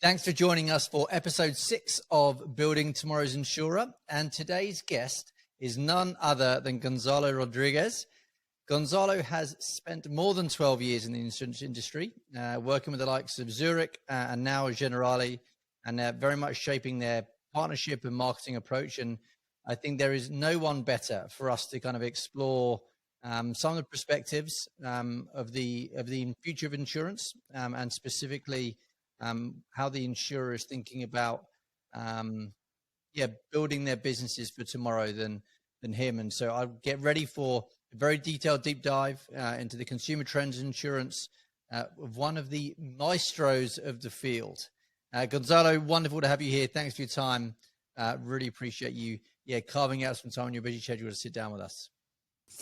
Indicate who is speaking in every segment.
Speaker 1: Thanks for joining us for episode 6 of Building Tomorrow's Insurer. And today's guest is none other than Gonzalo Rodriguez. Gonzalo has spent more than 12 years in the insurance industry, working with the likes of Zurich and now Generali, and they're very much shaping their partnership and marketing approach. And I think there is no one better for us to kind of explore some of the perspectives of the future of insurance, and specifically how the insurer is thinking about building their businesses for tomorrow than him. And so I'll get ready for a very detailed deep dive into the consumer trends in insurance of one of the maestros of the field. Gonzalo, wonderful to have you here. Thanks for your time. Really appreciate you carving out some time in your busy schedule to sit down with us.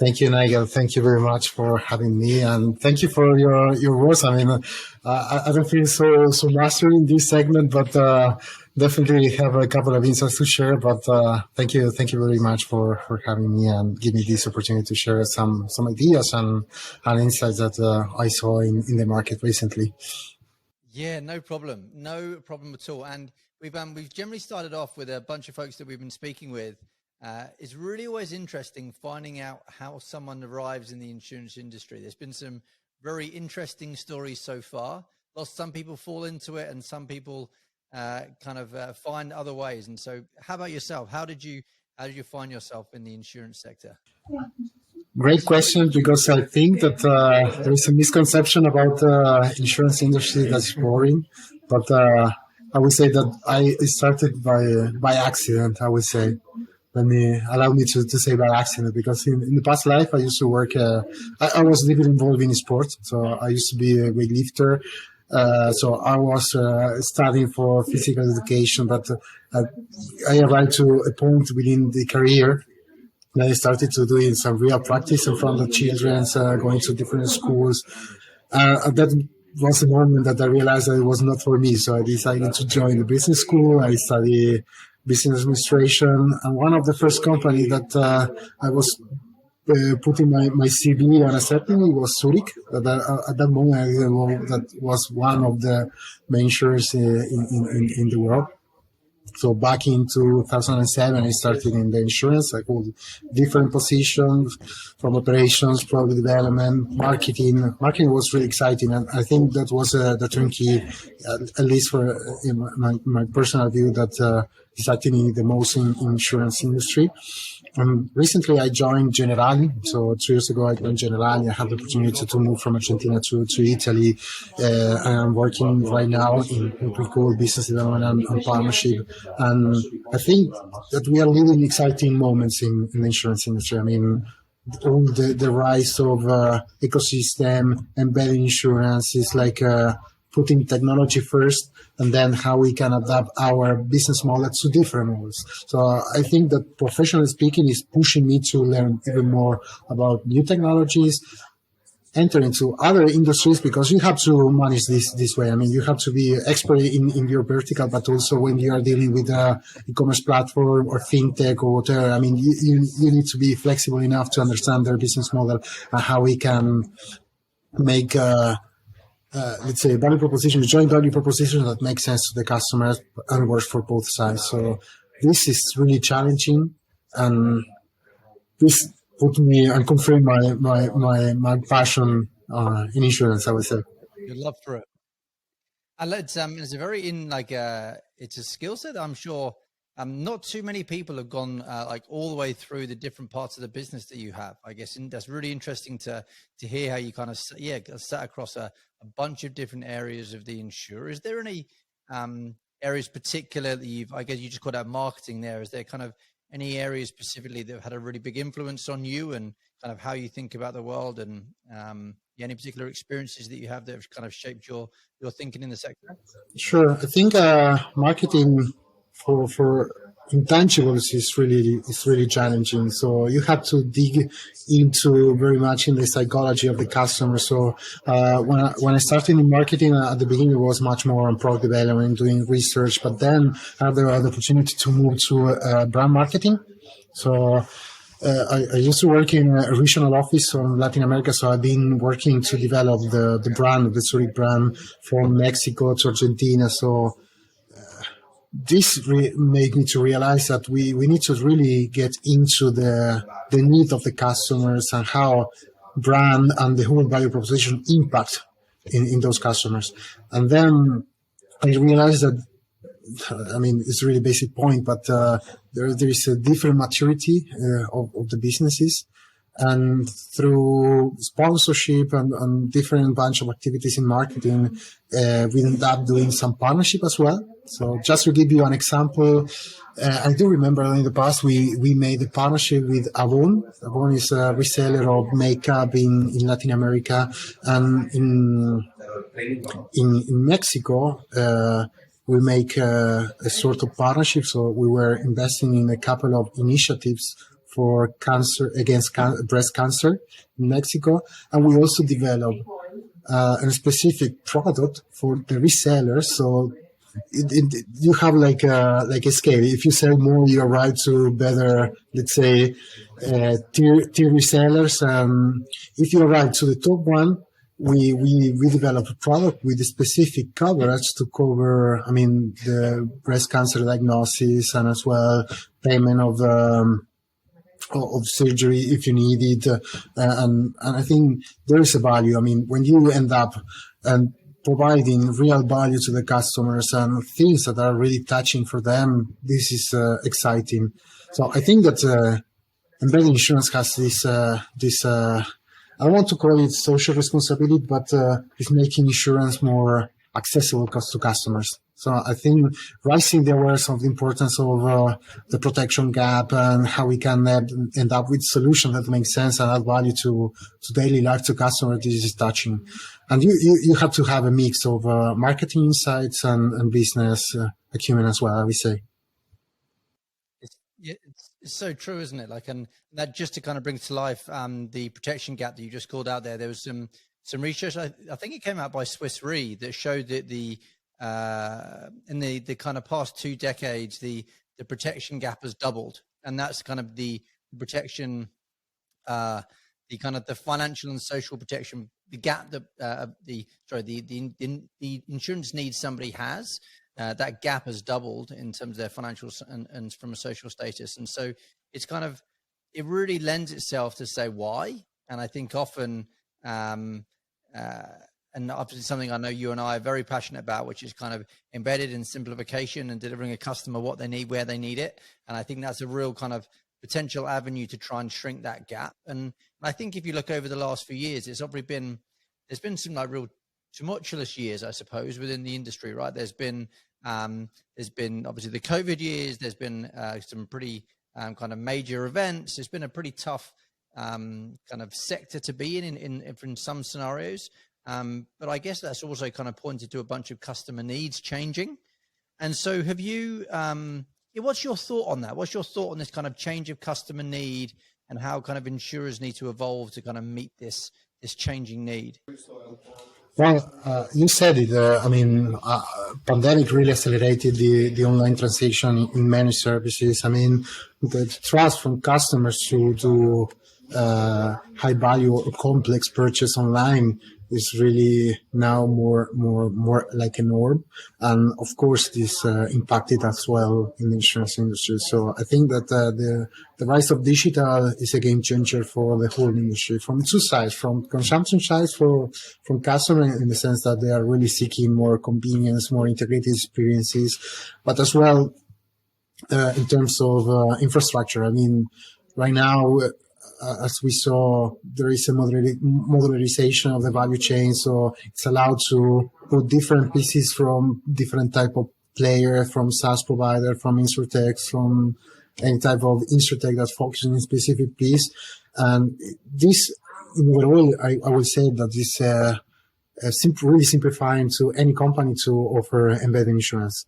Speaker 2: Thank you, Nigel. Thank you very much for having me, and thank you for your words. I mean, I don't feel so master in this segment, but definitely have a couple of insights to share. But thank you very much for having me and giving me this opportunity to share some ideas and insights that I saw in the market recently.
Speaker 1: Yeah, no problem at all. And we've generally started off with a bunch of folks that we've been speaking with. It's really always interesting finding out how someone arrives in the insurance industry. There's been some very interesting stories so far. Some people fall into it and some people find other ways. And so how about yourself? How did you find yourself in the insurance sector?
Speaker 2: Great question, because I think that there is a misconception about the insurance industry that's boring. But I would say that I started by accident, I would say. Allow me to say by accident, because in the past life I used to work, I was a little involved in sports. So I used to be a weightlifter. So I was studying for physical education, but I arrived to a point within the career that I started to doing some real practice in front of children, going to different schools. That was the moment that I realized that it was not for me. So I decided to join the business school. I studied business administration, and one of the first company that I was putting my CV on accepting it was Zurich. At that moment, I didn't know that was one of the main insurers in the world. So back in 2007, I started in the insurance. I hold different positions, from operations, product development, marketing. Marketing was really exciting, and I think that was the turnkey, at least for my personal view, that excited me the most in insurance industry. Recently, I joined Generali. So 2 years ago, I joined Generali. I had the opportunity to move from Argentina to Italy. I'm working right now in what we call business development and partnership. And I think that we are living exciting moments in the insurance industry. I mean, all the rise of ecosystem, embedded insurance is like putting technology first, and then how we can adapt our business model to different models. So I think that professionally speaking is pushing me to learn even more about new technologies, enter into other industries, because you have to manage this way. I mean, you have to be expert in your vertical, but also when you are dealing with a e-commerce platform or fintech or whatever, I mean, you need to be flexible enough to understand their business model and how we can make let's say value proposition, joint value proposition that makes sense to the customers and works for both sides. So this is really challenging, and this put me and confirmed my passion in insurance, I would say.
Speaker 1: Your love for it. And it's a very it's a skill set that I'm sure not too many people have gone all the way through the different parts of the business that you have, I guess. And that's really interesting to hear how you kind of sat across a bunch of different areas of the insurer. Is there any areas particular that you just called out marketing there? Is there kind of any areas specifically that have had a really big influence on you and kind of how you think about the world, and any particular experiences that you have that have kind of shaped your thinking in the sector?
Speaker 2: Sure. I think marketing for intangibles is really challenging. So you have to dig into very much in the psychology of the customer. So when I started in marketing at the beginning, it was much more on product development, doing research. But then I had the opportunity to move to brand marketing. So I used to work in a regional office on Latin America, so I've been working to develop the brand, the Zurich brand, from Mexico to Argentina. So this made me to realize that we need to really get into the need of the customers and how brand and the whole value proposition impact in those customers. And then I realized that, I mean, it's a really basic point, but there is a different maturity of the businesses. And through sponsorship and different bunch of activities in marketing, we ended up doing some partnership as well. So just to give you an example, I do remember in the past we made a partnership with Avon. Avon is a reseller of makeup in Latin America, and in Mexico. We make a sort of partnership. So we were investing in a couple of initiatives for cancer against breast cancer in Mexico, and we also developed a specific product for the resellers. So you have like a scale. If you sell more, you arrive to better, let's say, tier resellers. If you arrive to the top one, we develop a product with a specific coverage to cover, I mean, the breast cancer diagnosis and as well payment of surgery if you need it. And I think there is a value. I mean, when you end up providing real value to the customers and things that are really touching for them, this is exciting. So I think that embedded insurance has this I don't want to call it social responsibility, but it's making insurance more accessible to customers. So I think raising the awareness of the importance of the protection gap and how we can end up with solutions that make sense and add value to daily life to customers, this is touching. And you have to have a mix of marketing insights and business acumen as well, I would say.
Speaker 1: It's so true, isn't it? Like, and that just to kind of bring to life the protection gap that you just called out there. There was some research. I think it came out by Swiss Re that showed that in the kind of past 2 decades, the protection gap has doubled, and that's kind of the protection, the kind of the financial and social protection, the gap that the insurance needs somebody has. That gap has doubled in terms of their financial and from a social status. And so it's kind of, it really lends itself to say why. And I think often, and obviously something I know you and I are very passionate about, which is kind of embedded in simplification and delivering a customer what they need, where they need it. And I think that's a real kind of potential avenue to try and shrink that gap. And I think if you look over the last few years, there's been some like real tumultuous years, I suppose, within the industry, right? There's been obviously the COVID years. There's been some pretty kind of major events. It's been a pretty tough kind of sector to be in some scenarios. But I guess that's also kind of pointed to a bunch of customer needs changing. And so have you, what's your thought on that? What's your thought on this kind of change of customer need and how kind of insurers need to evolve to kind of meet this changing need?
Speaker 2: Well, you said it. I mean, pandemic really accelerated the online transition in many services. I mean, the trust from customers to high value or complex purchase online is really now more like a norm. And of course, this impacted as well in the insurance industry. So I think that the rise of digital is a game changer for the whole industry from 2 sides, from consumption sides from customers in the sense that they are really seeking more convenience, more integrated experiences, but as well in terms of infrastructure. I mean, right now, as we saw, there is a modularization of the value chain. So it's allowed to put different pieces from different type of player, from SaaS provider, from InsurTech, from any type of InsurTech that focuses on a specific piece. And this, overall, I would say that this really simplifying to any company to offer embedded insurance.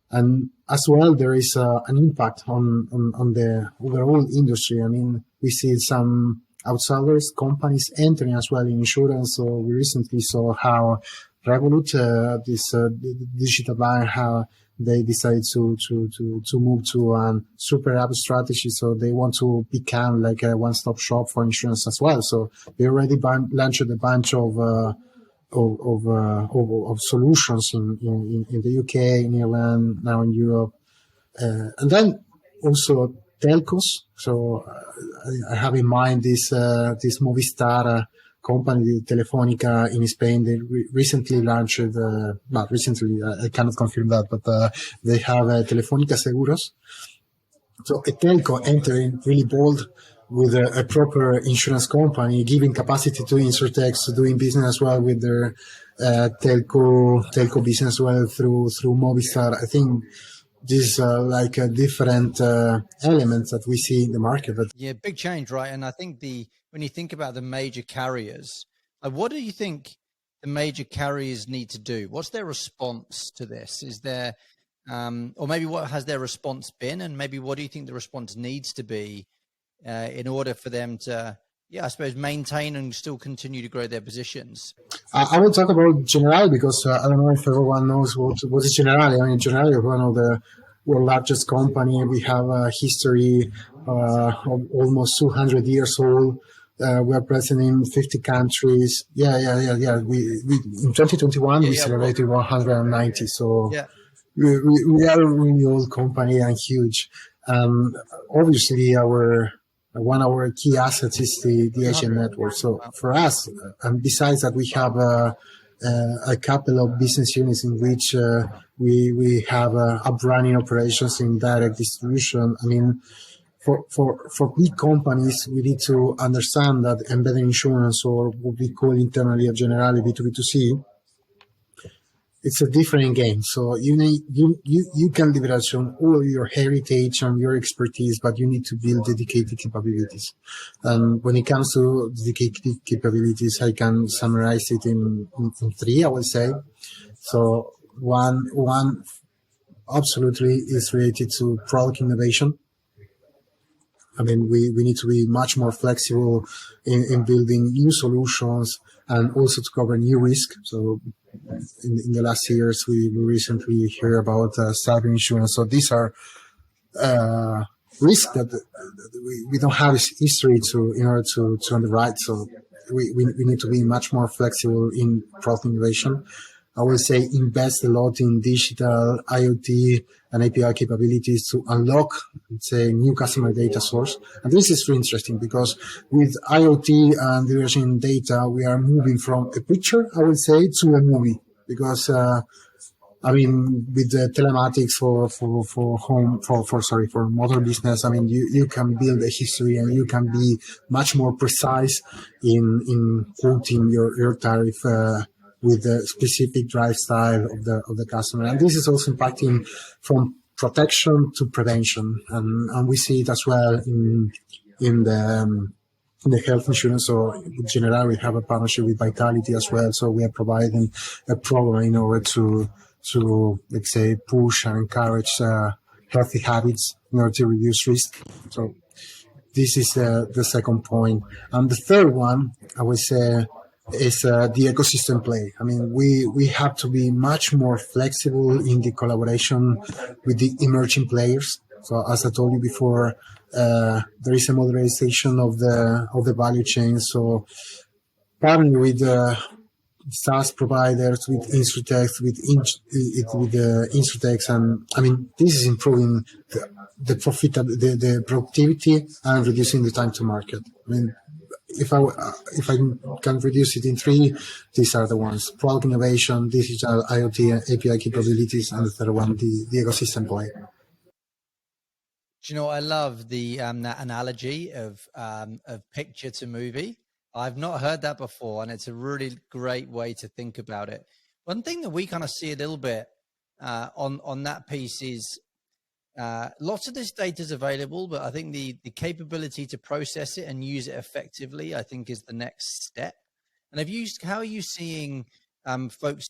Speaker 2: And as well, there is an impact on the overall industry. I mean, we see some outsiders, companies entering as well in insurance. So we recently saw how Revolut, this digital bank, how they decided to move to a super app strategy. So they want to become like a one-stop shop for insurance as well. So they already launched a bunch of of solutions in the UK, in Ireland, now in Europe, and then also telcos. So I have in mind this Movistar company, Telefonica in Spain. They recently launched, not recently, I cannot confirm that, but they have Telefonica Seguros. So a telco entering really bold with a proper insurance company, giving capacity to InsurTech, doing business as well with their telco business as well through Movistar. I think these are like different elements that we see in the market.
Speaker 1: Yeah, big change, right? And I think when you think about the major carriers, what do you think the major carriers need to do? What's their response to this? Is there, or maybe what has their response been? And maybe what do you think the response needs to be in order for them to, I suppose, maintain and still continue to grow their positions?
Speaker 2: I will talk about Generali because I don't know if everyone knows what is Generali. I mean, Generali is one of the world's largest company. We have a history of almost 200 years old. We are present in 50 countries. Yeah. We in 2021 we celebrated 190. So we are a really old company and huge. Obviously, one of our key assets is the agent network. So for us, and besides that, we have a couple of business units in which we have up-running operations in direct distribution. I mean, for big companies, we need to understand that embedded insurance, or what we call internally at Generali B2B2C, it's a different game. So you can leverage on all your heritage and your expertise, but you need to build dedicated capabilities. And when it comes to dedicated capabilities, I can summarize it in three, I would say. So one absolutely is related to product innovation. I mean, we need to be much more flexible in building new solutions and also to cover new risk. So in the last years, we recently hear about cyber insurance. So these are risks that we don't have history in order to underwrite. So we need to be much more flexible in product innovation. I would say invest a lot in digital, IoT, and API capabilities to unlock, let's say, new customer data source. And this is really interesting because with IoT and diversion data, we are moving from a picture, I would say, to a movie. Because, I mean, with the telematics for motor business, I mean, you can build a history and you can be much more precise in quoting your tariff with the specific drive style of the customer. And this is also impacting from protection to prevention. And we see it as well in the health insurance. So with Generali, we have a partnership with Vitality as well. So we are providing a program in order to let's say, push and encourage healthy habits in order to reduce risk. So this is the second point. And the third one, I would say, is the ecosystem play. I mean, we have to be much more flexible in the collaboration with the emerging players. So as I told you before, there is a modernization of the value chain. So partnering with SaaS providers, with InsurTech, with InsurTech, and I mean, this is improving the productivity and reducing the time to market. I mean, if I can reduce it in three, these are the ones: product innovation, digital, IoT, and API capabilities, and the third one, the ecosystem play.
Speaker 1: Do you know, I love that analogy of picture to movie. I've not heard that before, and it's a really great way to think about it. One thing that we kind of see a little bit on that piece is lots of this data is available, but I think the capability to process it and use it effectively, I think, is the next step. And how are you seeing folks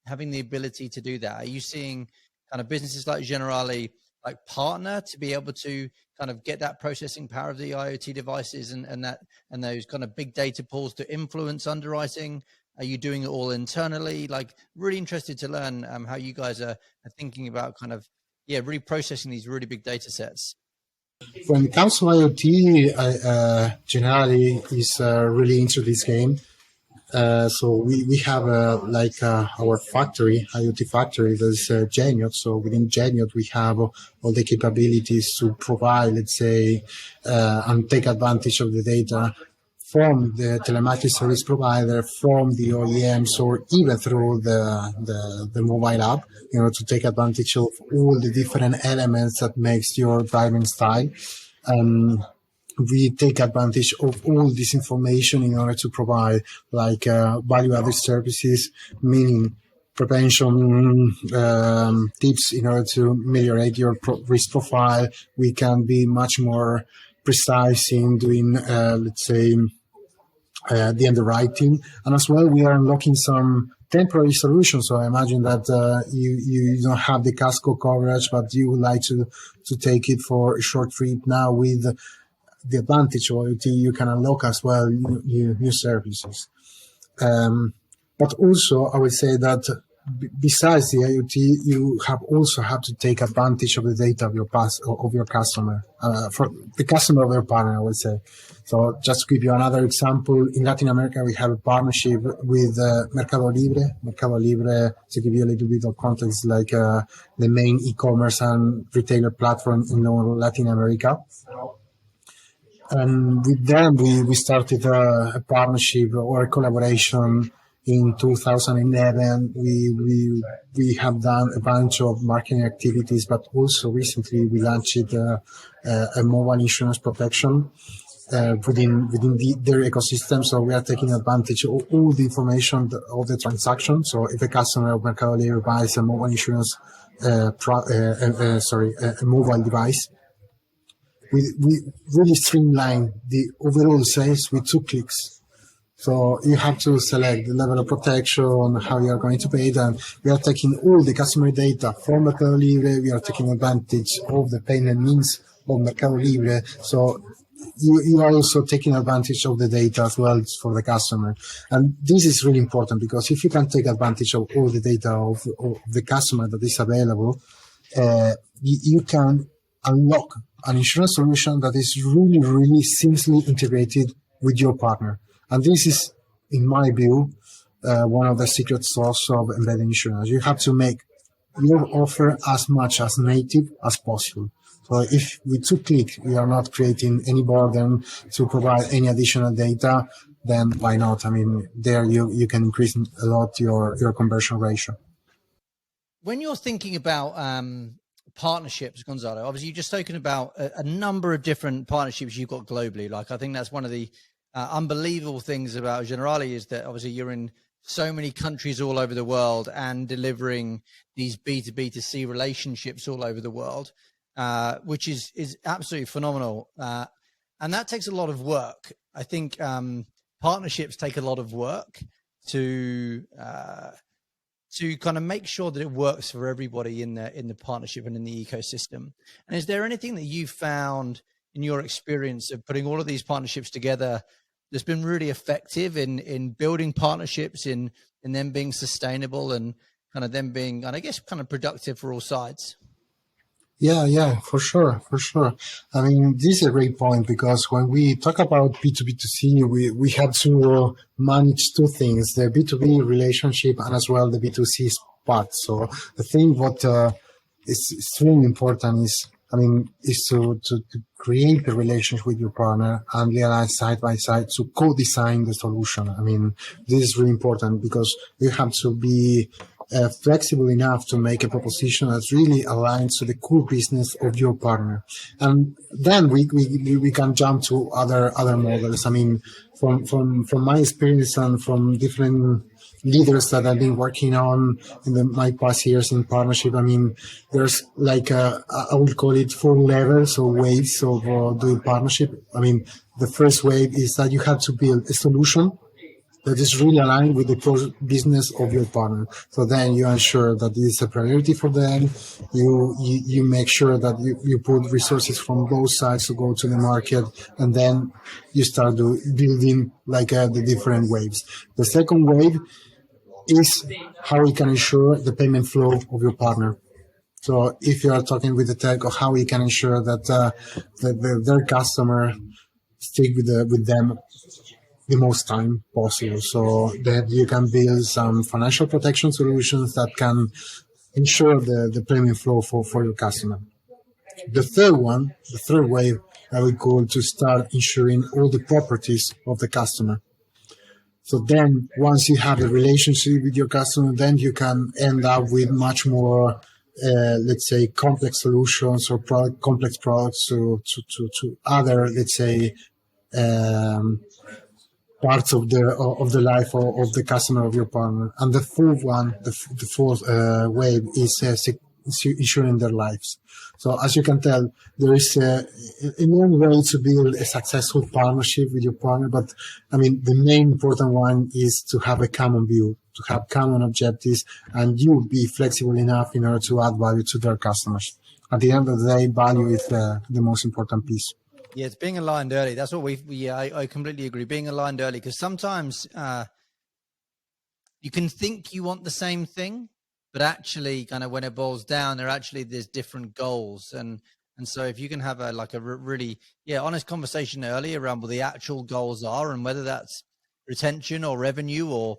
Speaker 1: having the ability to do that? Are you seeing kind of businesses like Generali like partner to be able to kind of get that processing power of the IoT devices and those kind of big data pools to influence underwriting? Are you doing it all internally? Like, really interested to learn how you guys are thinking about kind of, really processing these really big data sets.
Speaker 2: When it comes to IoT, Generali is really into this game. So we have our factory, IoT factory, that's Geniot. So within Geniot, we have all the capabilities to provide, let's say, and take advantage of the data from the telematics service provider, from the OEMs, or even through the mobile app, to take advantage of all the different elements that makes your driving style. We take advantage of all this information in order to provide value-added services, meaning prevention tips in order to ameliorate your risk profile. We can be much more precise in doing, let's say, the underwriting, and as well we are unlocking some temporary solutions. So I imagine that you don't have the casco coverage, but you would like to take it for a short trip. Now with the advantage of IoT, you can unlock as well new services. But also, I would say that besides the IoT, you also have to take advantage of the data of your customer, for the customer of your partner, I would say. So just to give you another example, in Latin America, we have a partnership with Mercado Libre. Mercado Libre, to give you a little bit of context, like the main e-commerce and retailer platform in Latin America. And with them, we started a partnership or a collaboration in 2011. We have done a bunch of marketing activities, but also recently we launched a mobile insurance protection within their ecosystem. So we are taking advantage of all the information of the transaction. So if a customer of Mercado Libre buys a mobile insurance, a mobile device, we really streamline the overall sales with 2 clicks. So you have to select the level of protection, how you are going to pay it, and we are taking all the customer data from Mercado Libre. We are taking advantage of the payment means of Mercado Libre. So you are also taking advantage of the data as well for the customer. And this is really important, because if you can take advantage of all the data of the customer that is available, you can unlock an insurance solution that is really, really seamlessly integrated with your partner. And this is, in my view, one of the secret sauce of embedded insurance. You have to make your offer as much as native as possible. So if with 2 clicks we are not creating any burden to provide any additional data, then why not? I mean, there you can increase a lot your conversion ratio.
Speaker 1: When you're thinking about partnerships, Gonzalo, obviously you've just spoken about a number of different partnerships you've got globally. Like, I think that's one of the unbelievable things about Generali, is that obviously you're in so many countries all over the world and delivering these B2B2C relationships all over the world, which is absolutely phenomenal. And that takes a lot of work. I think partnerships take a lot of work to kind of make sure that it works for everybody in the partnership and in the ecosystem. And is there anything that you found in your experience of putting all of these partnerships together that's been really effective in building partnerships, in them being sustainable and kind of them being, and I guess, kind of productive for all sides?
Speaker 2: Yeah, for sure. I mean, this is a great point, because when we talk about B2B2C, we have to manage 2 things, the B2B relationship and as well the B2C part. So the thing what is extremely important is to create the relationship with your partner and realize side by side to co-design the solution. I mean, this is really important, because you have to be flexible enough to make a proposition that really aligns to the core business of your partner. And then we can jump to other models. I mean, from my experience and from different leaders that I've been working on in my past years in partnership, I mean, there's like I would call it 4 levels or waves of doing partnership. I mean, the first wave is that you have to build a solution that is really aligned with the core business of your partner. So then you ensure that this is a priority for them. You make sure that you put resources from both sides to go to the market, and then you start building the different waves. The second wave is how we can ensure the payment flow of your partner. So if you are talking with the telco, how we can ensure that their customer stick with them the most time possible, so that you can build some financial protection solutions that can ensure the premium flow for your customer. The third way I would call to start insuring all the properties of the customer. So then once you have a relationship with your customer, then you can end up with much more, let's say, complex solutions or complex products to other, let's say, parts of the life of the customer, of your partner. And the fourth way is ensuring their lives. So as you can tell, there is in one way to build a successful partnership with your partner, but I mean, the main important one is to have a common view, to have common objectives, and you be flexible enough in order to add value to their customers. At the end of the day, value is the most important piece.
Speaker 1: Yeah, it's being aligned early. That's what I completely agree. Being aligned early, because sometimes you can think you want the same thing, but actually kind of when it boils down, there's different goals. And so if you can have a really honest conversation early around what the actual goals are, and whether that's retention or revenue or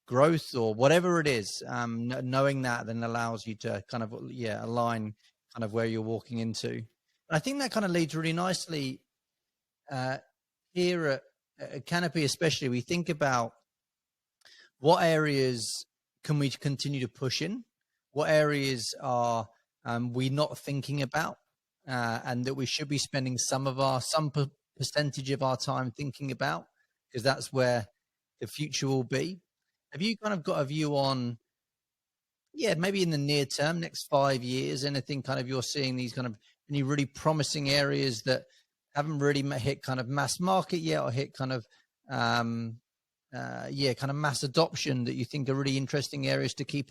Speaker 1: growth or whatever it is, knowing that then allows you to kind of align kind of where you're walking into. And I think that kind of leads really nicely here at Kanopi, especially. We think about what areas can we continue to push in, what areas are we not thinking about, and that we should be spending some percentage of our time thinking about, because that's where the future will be. Have you kind of got a view on, maybe in the near term, next 5 years, anything kind of you're seeing these kind of any really promising areas that haven't really hit kind of mass market yet, or hit kind of kind of mass adoption, that you think are really interesting areas to keep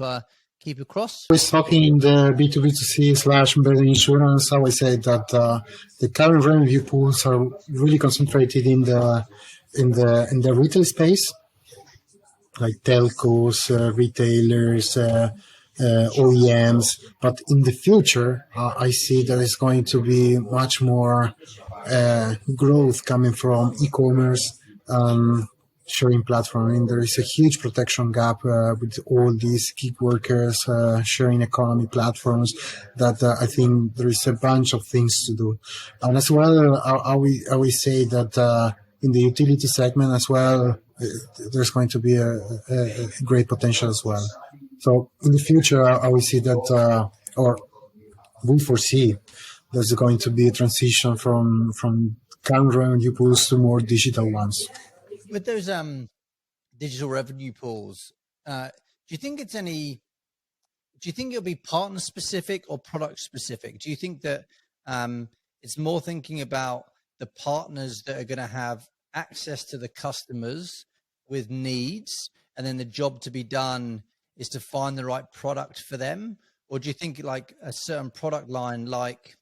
Speaker 1: across?
Speaker 2: We're talking in the B2B2C / embedded insurance. I would say that the current revenue pools are really concentrated in the retail space, like telcos, retailers, OEMs. But in the future, I see there is going to be much more growth coming from e-commerce, sharing platform. I mean, there is a huge protection gap with all these gig workers, sharing economy platforms, that I think there is a bunch of things to do. And as well, I will say that in the utility segment as well, there's going to be a great potential as well. So in the future, I will see that, or we foresee there's going to be a transition from current revenue pools to more digital ones.
Speaker 1: With those digital revenue pools, do you think it'll be partner specific or product specific? Do you think that it's more thinking about the partners that are going to have access to the customers with needs, and then the job to be done is to find the right product for them? Or do you think like a certain product line, like,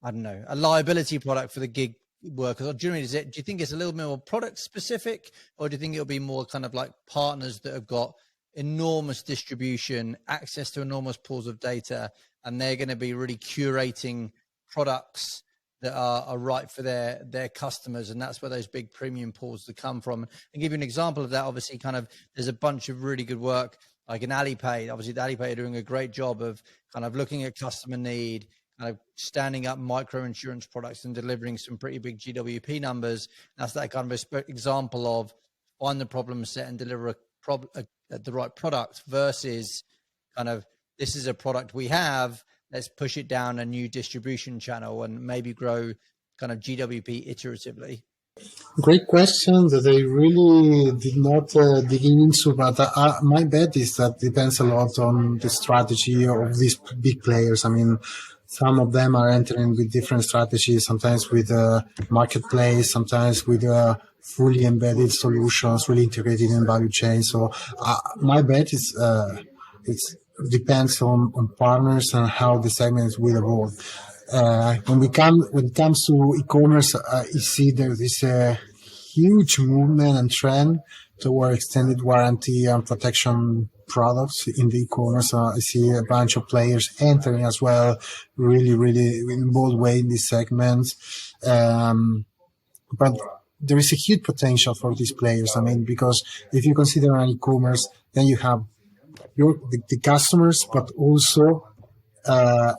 Speaker 1: I don't know, a liability product for the gig workers, or do you think it's a little bit more product specific, or do you think it'll be more kind of like partners that have got enormous distribution, access to enormous pools of data, and they're going to be really curating products that are right for their customers, and that's where those big premium pools to come from? And give you an example of that, obviously, kind of there's a bunch of really good work like in Alipay. Obviously, the Alipay are doing a great job of kind of looking at customer need, kind of standing up micro insurance products and delivering some pretty big GWP numbers. That's that kind of example of find the problem set and deliver the right product, versus kind of, this is a product we have, let's push it down a new distribution channel and maybe grow kind of GWP iteratively.
Speaker 2: Great question that I really did not dig into, but my bet is that depends a lot on the strategy of these big players. I mean, some of them are entering with different strategies, sometimes with a marketplace, sometimes with fully embedded solutions, really integrated in value chain. So my bet is it depends on partners and how the segments will evolve. When it comes to e-commerce, you see there is a huge movement and trend toward extended warranty and protection products in the e-commerce. I see a bunch of players entering as well, really, really in bold way in these segments. But there is a huge potential for these players. I mean, because if you consider an e-commerce, then you have the customers, but also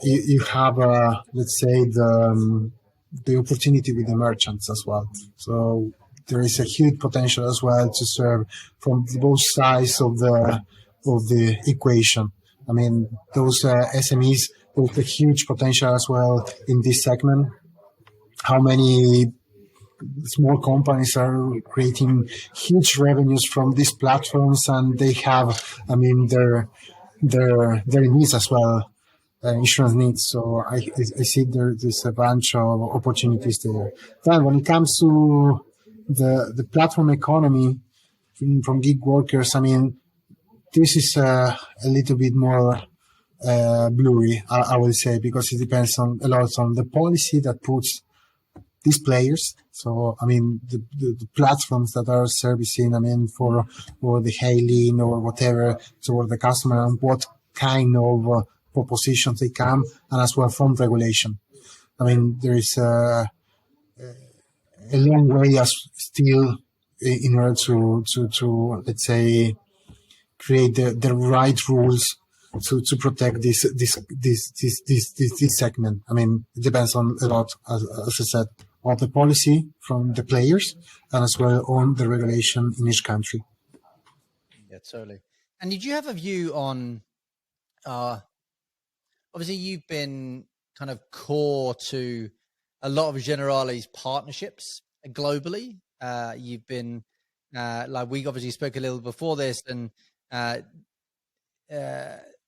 Speaker 2: you have, let's say, the opportunity with the merchants as well. So there is a huge potential as well to serve from both sides of the equation. I mean, those SMEs with a huge potential as well in this segment. How many small companies are creating huge revenues from these platforms, and they have, I mean, their needs as well, insurance needs. So I see there's a bunch of opportunities there. Then when it comes to the platform economy from gig workers, I mean, this is a little bit more blurry, I would say, because it depends a lot on the policy that puts these players. So, I mean, the platforms that are servicing, I mean, for the hailing or whatever toward the customer, and what kind of propositions they come, and as well from regulation. I mean, there is a long way as still in order to let's say create the right rules to protect this segment. I mean, it depends on a lot, as I said, of the policy from the players, and as well on the regulation in each country.
Speaker 1: Yeah, totally. And did you have a view on, obviously you've been kind of core to a lot of Generali's partnerships globally. You've been, like we obviously spoke a little before this, and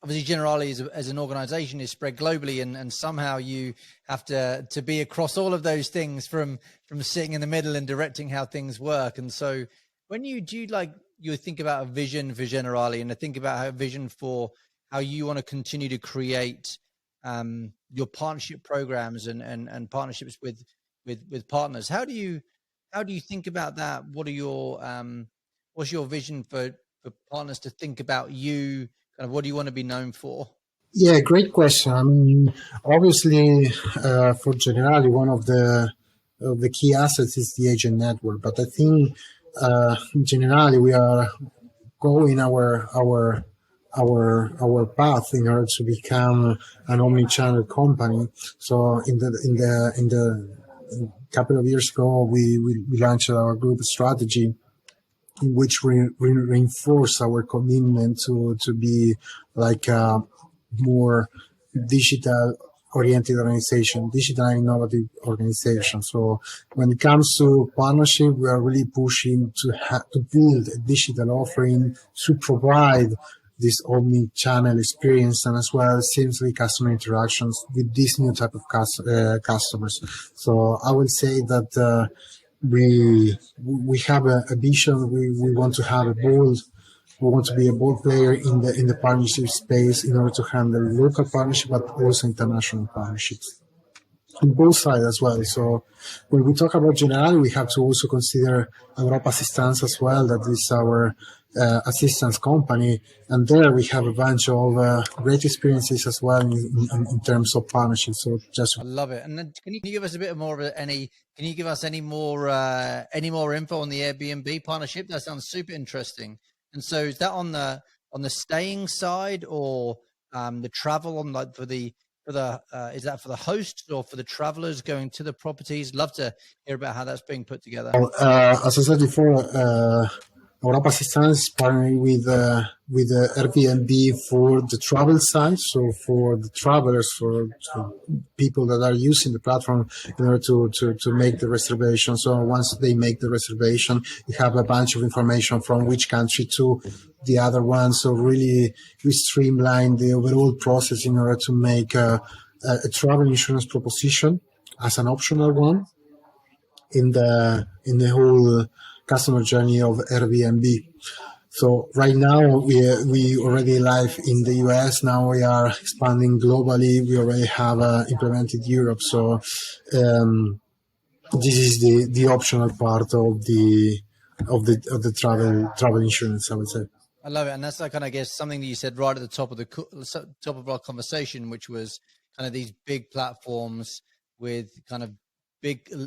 Speaker 1: obviously Generali as an organization is spread globally, and somehow you have to be across all of those things from sitting in the middle and directing how things work. And so when you think about a vision for Generali, and to think about a vision for how you want to continue to create your partnership programs and partnerships with partners, how do you think about that? What are your what's your vision for partners to think about you? Kind of, what do you want to be known for?
Speaker 2: Yeah, great question. I mean, obviously, for Generali, one of the key assets is the agent network. But I think Generali, we are going our path in order to become an omni-channel company. So in the couple of years ago, we launched our group strategy, in which we reinforce our commitment to be like a more digital oriented organization, digital and innovative organization. So when it comes to partnership, we are really pushing to build a digital offering to provide this omni-channel experience, and as well seamlessly customer interactions with this new type of customers. So I will say that we have a vision. We want to have we want to be a bold player in the partnership space in order to handle local partnership, but also international partnerships on both sides as well. So when we talk about Generali, we have to also consider Europa Assistance as well. That is our assistance company, and there we have a bunch of great experiences as well in terms of partnerships. So just
Speaker 1: I love it. And then can you give us a bit more of can you give us any more info on the Airbnb partnership? That sounds super interesting. And so is that on the staying side, or the travel on, like, is that for the hosts or for the travelers going to the properties? Love to hear about how that's being put together.
Speaker 2: As I said before, Europa Assistance is partnering with Airbnb for the travel side. So for the travelers, for people that are using the platform in order to make the reservation. So once they make the reservation, you have a bunch of information from which country to the other one. So really, we streamline the overall process in order to make a travel insurance proposition as an optional one in the whole customer journey of Airbnb. So right now we already live in the US. Now we are expanding globally. We already have implemented Europe. So this is the optional part of the travel insurance, I would say.
Speaker 1: I love it, and that's like, kind of, I guess, something that you said right at the top of our conversation, which was kind of these big platforms with kind of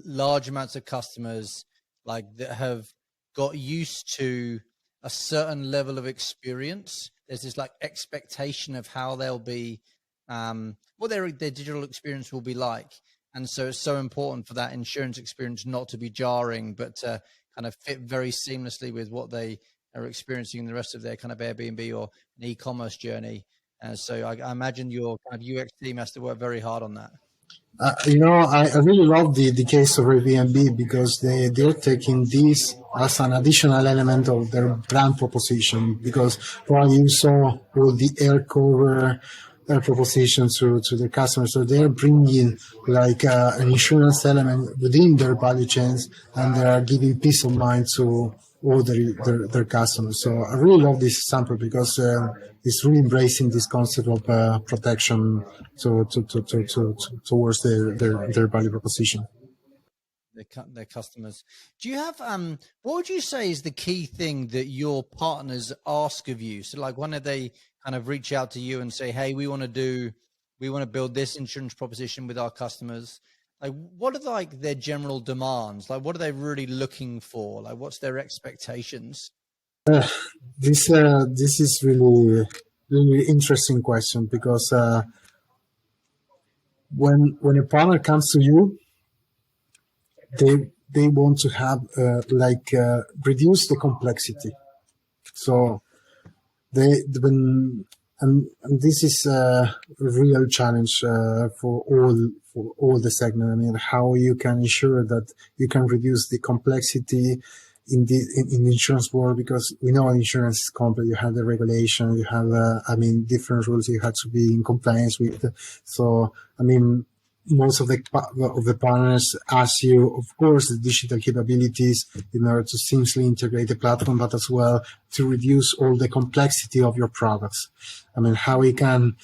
Speaker 1: large amounts of customers. like that have got used to a certain level of experience. There's this like expectation of how they'll be, what their digital experience will be like. And so it's so important for that insurance experience not to be jarring, but to kind of fit very seamlessly with what they are experiencing in the rest of their kind of Airbnb or an e-commerce journey. So I imagine your kind of UX team has to work very hard on that.
Speaker 2: I really love the case of Airbnb because they're taking this as an additional element of their brand proposition, because probably you saw all the air cover proposition to their customers. So they're bringing like an insurance element within their value chains, and they are giving peace of mind to all their customers. So I really love this example because it's really embracing this concept of protection towards their value proposition.
Speaker 1: Their customers. Do you have what would you say is the key thing that your partners ask of you? So like when they kind of reach out to you and say, hey, we want to build this insurance proposition with our customers, like what are like their general demands? Like what are they really looking for? Like what's their expectations?
Speaker 2: This is really interesting question, because when a partner comes to you, they want to have reduce the complexity. So and this is a real challenge for all the segment. I mean, how you can ensure that you can reduce the complexity in the insurance world, because we know insurance is complex. You have the regulation, you have different rules you have to be in compliance with. So I mean, most of the partners ask you, of course, the digital capabilities in order to seamlessly integrate the platform, but as well to reduce all the complexity of your products. I mean, how we can,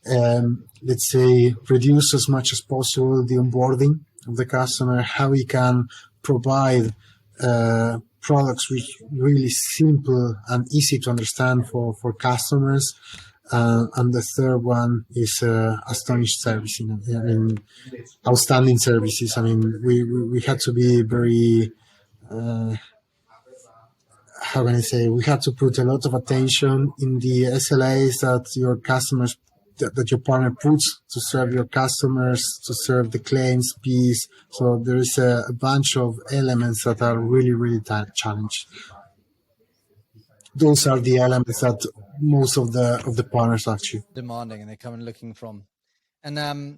Speaker 2: let's say, reduce as much as possible the onboarding of the customer, how we can provide products which really simple and easy to understand for customers. And the third one is astonished servicing. I mean, outstanding services. I mean, we had to be very, how can I say, we had to put a lot of attention in the SLAs that your customers, that your partner puts to serve your customers, to serve the claims piece. So there is a bunch of elements that are really challenged. Those are the elements that most of the partners actually
Speaker 1: demanding, and they're coming looking from. And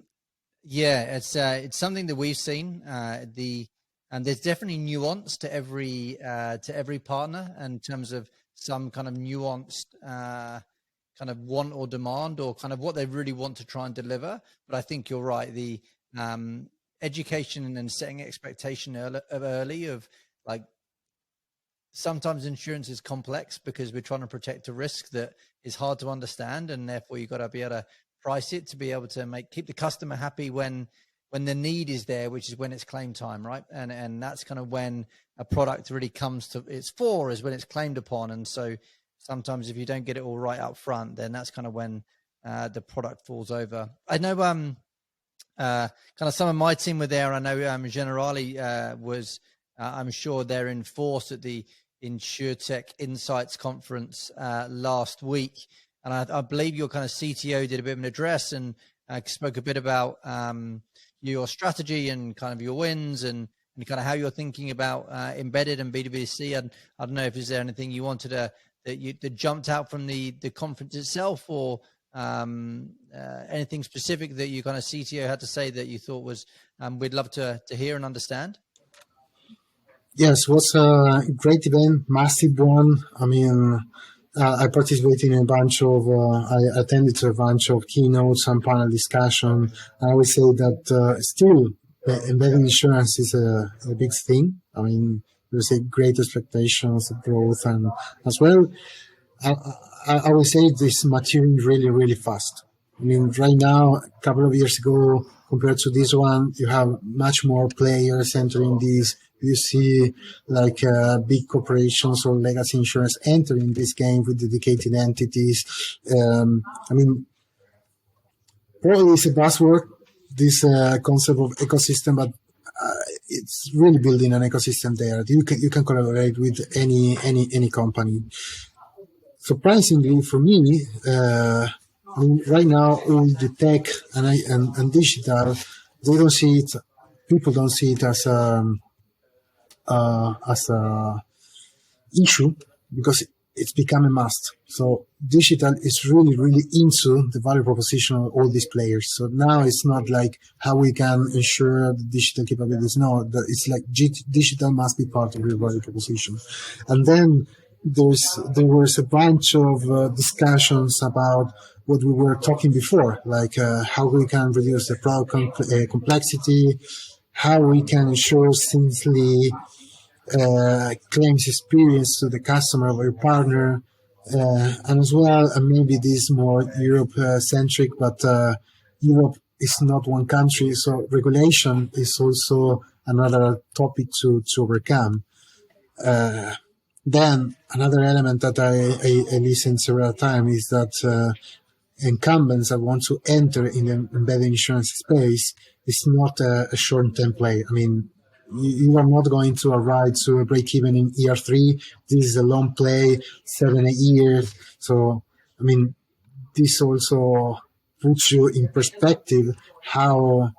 Speaker 1: it's something that we've seen. And there's definitely nuance to every partner in terms of some kind of nuanced kind of want or demand, or kind of what they really want to try and deliver. But I think you're right. The education and setting expectation early of like, sometimes insurance is complex because we're trying to protect a risk that is hard to understand, and therefore you've got to be able to price it to be able to keep the customer happy when the need is there, which is when it's claim time, right? And that's kind of when a product really comes to its fore, is when it's claimed upon. And so sometimes if you don't get it all right up front, then that's kind of when the product falls over. I know kind of some of my team were there. I know Generali was, I'm sure they're in force at the InsurTech Insights conference last week. And I believe your kind of CTO did a bit of an address and spoke a bit about your strategy and kind of your wins and kind of how you're thinking about embedded and B2B2C. And I don't know if is there anything you wanted that jumped out from the conference itself, or anything specific that you kind of CTO had to say that you thought was we'd love to hear and understand.
Speaker 2: Yes, it was a great event, massive one. I mean, I participated in a bunch of, I attended a bunch of keynotes and panel discussion. I would say that still embedded insurance is a big thing. I mean, there's a great expectations of growth, and as well, I would say this maturing really fast. I mean, right now, a couple of years ago, compared to this one, you have much more players entering this. You see like big corporations or legacy insurance entering this game with dedicated entities. I mean, probably it's a buzzword, this concept of ecosystem, but it's really building an ecosystem there. You can collaborate with any company. Surprisingly for me, right now all the tech and digital, they don't see it. People don't see it as a issue because it's become a must. So digital is really into the value proposition of all these players. So now it's not like how we can ensure the digital capabilities. No, it's like digital must be part of your value proposition. And then there was a bunch of discussions about what we were talking before, like how we can reduce the product complexity, how we can ensure seamlessly claims experience to the customer or your partner, and as well, and maybe this is more Europe centric, but Europe is not one country, so regulation is also another topic to overcome. Then another element that I listened several times is that incumbents that want to enter in the embedded insurance space is not a short-term play. I mean, you are not going to arrive to a break-even in year 3. This is a long play, 7-8 years. So, I mean, this also puts you in perspective how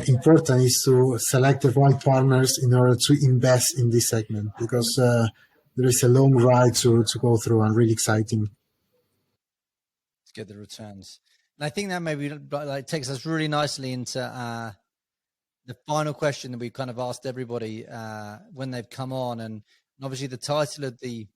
Speaker 2: important it is to select the right partners in order to invest in this segment, because there is a long ride to go through and really exciting.
Speaker 1: To get the returns. And I think that maybe takes us really nicely into the final question that we've kind of asked everybody when they've come on. And obviously the title of the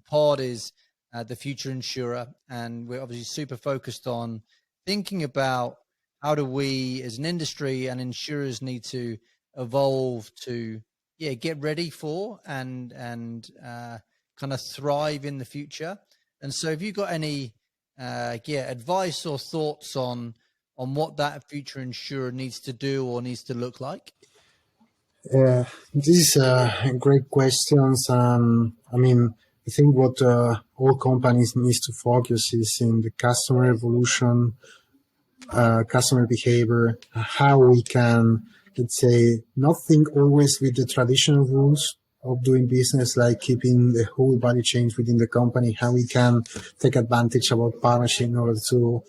Speaker 1: pod is The Future Insurer. And we're obviously super focused on thinking about how do we as an industry and insurers need to evolve to get ready for and kind of thrive in the future. And so if you've got any advice or thoughts on what that future insurer needs to do or needs to look like?
Speaker 2: This is a great questions. I mean, I think what all companies need to focus is in the customer evolution, customer behavior, how we can, let's say, not think always with the traditional rules of doing business, like keeping the whole value chain within the company, how we can take advantage about partnership in order to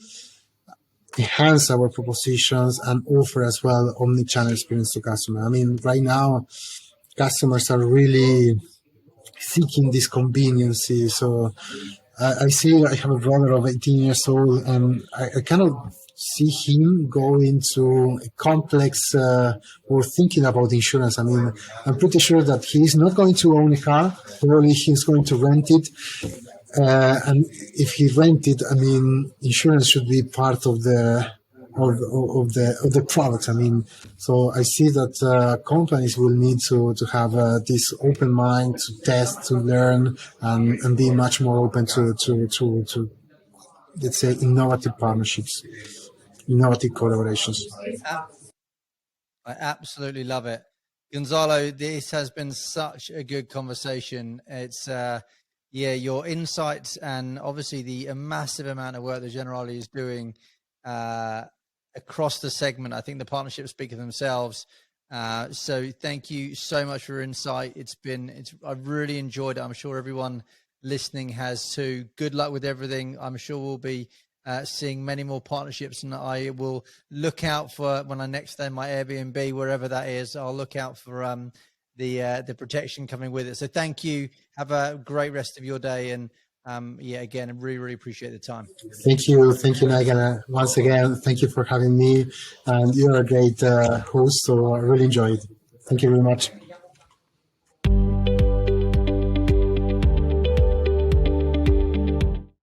Speaker 2: enhance our propositions and offer as well omni-channel experience to customers. I mean, right now, customers are really seeking this convenience. So I have a brother of 18 years old, and I kind of see him go into a complex or thinking about insurance. I mean, I'm pretty sure that he's not going to own a car. Probably he's going to rent it. And if he rented, I mean, insurance should be part of the product. I mean, so I see that companies will need to have this open mind to test, to learn, and be much more open to let's say innovative partnerships, innovative collaborations.
Speaker 1: I absolutely love it. Gonzalo, this has been such a good conversation. It's your insights and obviously the massive amount of work that Generali is doing across the segment. I think the partnerships speak for themselves. So thank you so much for your insight. I've really enjoyed it. I'm sure everyone listening has too. Good luck with everything. I'm sure we'll be seeing many more partnerships, and I will look out for when I next stay in my Airbnb, wherever that is. I'll look out for the protection coming with it. So thank you. Have a great rest of your day. And again, I really appreciate the time.
Speaker 2: Thank you, Nigel. Once again, thank you for having me. And you're a great host, so I really enjoyed it. Thank you very much.